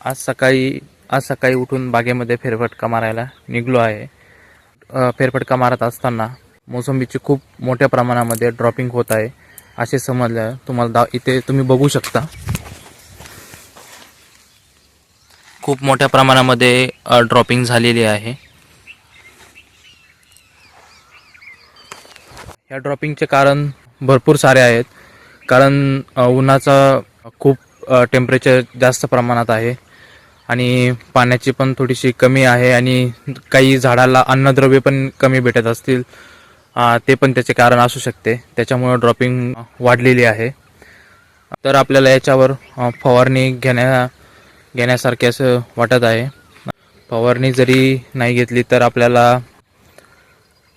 आज सकाळी उठून बागेमध्ये फेरफटका मारायला निघलो आहे. फेरफटका मारत असताना मोसंबीची खूप मोठ्या प्रमाणामध्ये ड्रॉपिंग होत आहे असे समजलं. तुम्हाला इथे तुम्ही बघू शकता खूप मोठ्या प्रमाणामध्ये ड्रॉपिंग झालेली आहे. या ड्रॉपिंगचे कारण भरपूर सारे आहेत. कारण उन्हाचा खूप टेम्परेचर जास्त प्रमाणात आहे आणि पाण्याची पण थोडीशी कमी आहे आणि काही झाडाला अन्नद्रव्य पण कमी भेटत असतील, ते पण त्याचे कारण असू शकते. त्याच्यामुळे ड्रॉपिंग वाढलेली आहे. तर आपल्याला याच्यावर फवारणी घेण्यासारखे असं वाटत आहे. फवारणी जरी नाही घेतली तर आपल्याला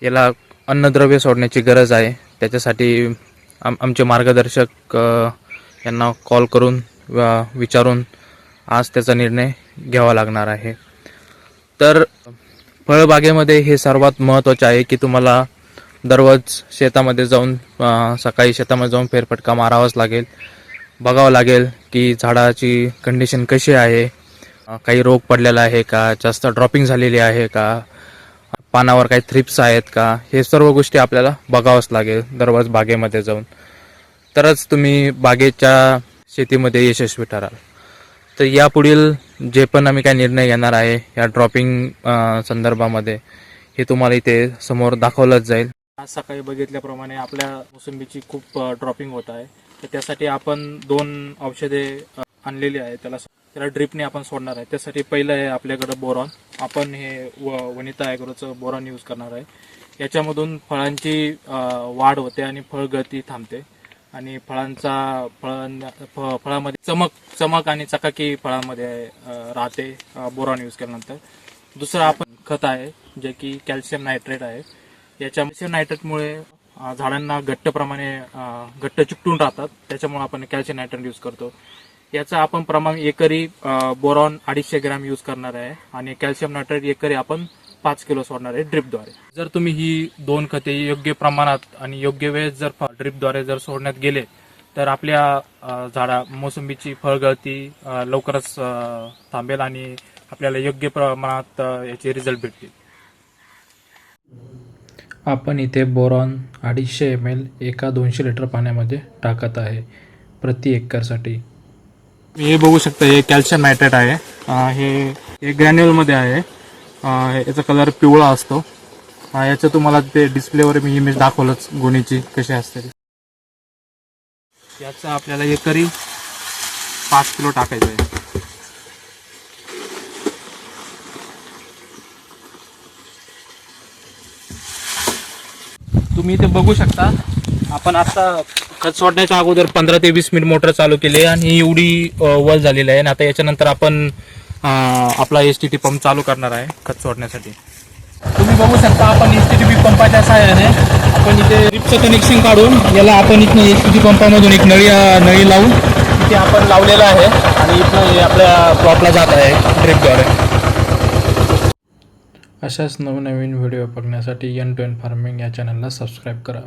याला अन्नद्रव्य सोडण्याची गरज आहे. त्याच्यासाठी आमचे मार्गदर्शक यांना कॉल करून विचारून आज त्याचा निर्णय घ्यावा लागणार आहे. तर फळबागेमध्ये हे सर्वात महत्त्वाचे आहे की तुम्हाला दररोज शेतामध्ये जाऊन सकाळी शेतामध्ये जाऊन फेरफटका मारावाच लागेल. बघावं लागेल की झाडाची कंडिशन कशी आहे, काही रोग पडलेला आहे का, जास्त ड्रॉपिंग झालेली आहे का, पानावर काही थ्रिप्स आहेत का, हे सर्व गोष्टी आपल्याला बघावंच लागेल दररोज बागेमध्ये जाऊन. तरच तुम्ही बागेच्या शेतीमध्ये यशस्वी ठराल. तर यापुढील जे पण आम्ही काय निर्णय घेणार आहे या ड्रॉपिंग संदर्भामध्ये, हे तुम्हाला इथे समोर दाखवलंच जाईल. आज सकाळी बघितल्याप्रमाणे आपल्या मोसंबीची खूप ड्रॉपिंग होत आहे. तर त्यासाठी आपण 2 औषधे आणलेली आहे. त्याला ड्रिपने आपण सोडणार आहे. त्यासाठी पहिलं आहे आपल्याकडं बोरॉन. आपण हे वनिता ॲग्रोचं बोरॉन यूज करणार आहे. याच्यामधून फळांची वाढ होते आणि फळगळती थांबते आणि फळामध्ये चमक आणि चकाकी फळामध्ये राहते बोरॉन यूज केल्यानंतर. दुसरं आपण खत आहे जे की कॅल्शियम नायट्रेट आहे. याच्या कॅल्शियम नायट्रेटमुळे झाडांना घट्ट चिकटून राहतात. त्याच्यामुळे आपण कॅल्शियम नायट्रेट यूज करतो. याचं आपण प्रमाण एकरी बोरॉन 250 ग्रॅम यूज करणार आहे आणि कॅल्शियम नायट्रेट एकरी आपण 5 किलो सोडणार आहे ड्रिपद्वारे. जर तुम्ही ही 2 खते योग्य प्रमाणात आणि योग्य वेळेस जर ड्रिपद्वारे जर सोडण्यात गेले तर आपल्या मोसंबीची फळगळती लवकरच थांबेल आणि आपल्याला योग्य प्रमाणात याचे रिझल्ट भेटतील. आपण इथे बोरॉन 250 ml एका 200 लिटर पाण्यामध्ये टाकत आहे प्रति एकरसाठी. हे बघू शकता, हे कॅल्शियम नायट्रेट आहे. हे ग्रॅन्युअलमध्ये आहे. याचा कलर पिवळा असतो. याचं तुम्हाला ते डिस्प्लेवर मी इमेज दाखवलंच गोणीची कशी असते. याचं आपल्याला एकरी 5 किलो टाकायचं आहे. तुम्ही इथे बघू शकता, आपण आता खत सोडण्याच्या अगोदर 15 ते 20 मिनिट मोटर चालू केली आणि एवढी वल झालेली आहे. आणि आता याच्यानंतर आपण आपला STT पंप चालू करणार आहे खत सोडण्यासाठी. तुम्ही बघू शकता, आपण STT पंपाच्या सहाय्याने आपण इथे ड्रिपचं कनेक्शन काढून याला आपण इथं STT पंपामधून एक नळी लावून इथे आपण लावलेलं आहे आणि इथं आपल्या प्लॉटला जात आहे ड्रिपद्वारे. अशाच नवनवीन व्हिडिओ बघण्यासाठी N2N फार्मिंग या चॅनलला सबस्क्राईब करा.